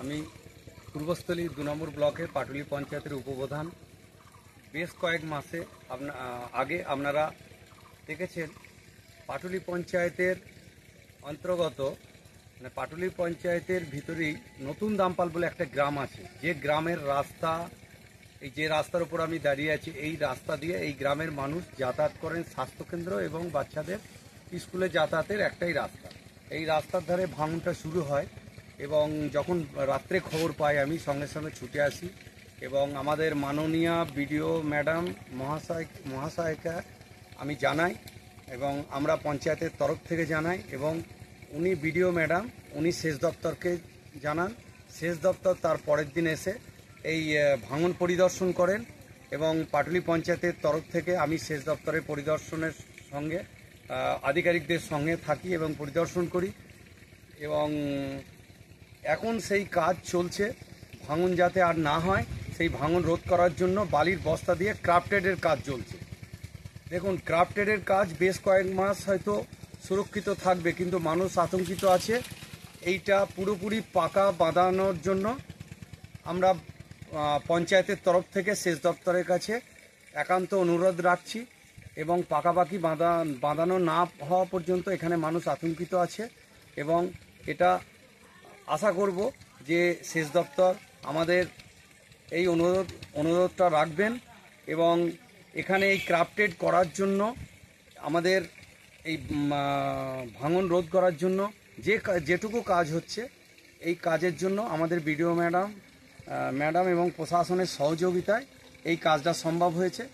আমি পূর্বস্থলী ২ নম্বর ব্লকের পাটুলি পঞ্চায়েতের উপপ্রধান। বেশ কয়েক মাসে আগে আপনারা দেখেছেন পাটুলি পঞ্চায়েতের অন্তর্গত পাটুলি পঞ্চায়েতের ভিতরেই নতুন দামপাল বলে একটা গ্রাম আছে, যে গ্রামের রাস্তা, এই যে রাস্তার উপর আমি দাঁড়িয়ে আছি, এই রাস্তা দিয়ে এই গ্রামের মানুষ যাতায়াত করেন স্বাস্থ্যকেন্দ্র এবং বাচ্চাদের স্কুলে যাতায়াতের একটাই রাস্তা। এই রাস্তার ধারে ভাঙনটা শুরু হয় এবং যখন রাত্রে খবর পাই আমি সঙ্গে সঙ্গে ছুটে আসি এবং আমাদের মাননীয় বিডিও ম্যাডাম মহাশয়কে আমি জানাই এবং আমরা পঞ্চায়েতের তরফ থেকে জানাই এবং উনি বিডিও ম্যাডাম উনি সেচ দপ্তরকে জানান। সেচ দপ্তর তার পরের দিন এসে এই ভাঙন পরিদর্শন করেন এবং পাটুলি পঞ্চায়েতের তরফ থেকে আমি সেচ দপ্তরের পরিদর্শনের সঙ্গে আধিকারিকদের সঙ্গে থাকি এবং পরিদর্শন করি এবং এখন সেই কাজ চলছে। ভাঙন যাতে আর না হয় সেই ভাঙন রোধ করার জন্য বালির বস্তা দিয়ে ক্রাফটেডের কাজ চলছে। দেখুন, ক্রাফটেডের কাজ বেশ কয়েক মাস হয়তো সুরক্ষিত থাকবে, কিন্তু মানুষ আতঙ্কিত আছে। এইটা পুরোপুরি পাকা বাঁধানোর জন্য আমরা পঞ্চায়েতের তরফ থেকে সেচ দপ্তরের কাছে একান্ত অনুরোধ রাখছি এবং পাকাপাকি বাঁধানো না হওয়া পর্যন্ত এখানে মানুষ আতঙ্কিত আছে এবং এটা আশা করব যে সেচ দপ্তর আমাদের এই অনুরোধটা রাখবেন এবং এখানে এই ক্রাফটেড করার জন্য আমাদের এই ভাঙন রোধ করার জন্য যেটুকু কাজ হচ্ছে এই কাজের জন্য আমাদের বিডিও ম্যাডাম এবং প্রশাসনের সহযোগিতায় এই কাজটা সম্ভব হয়েছে।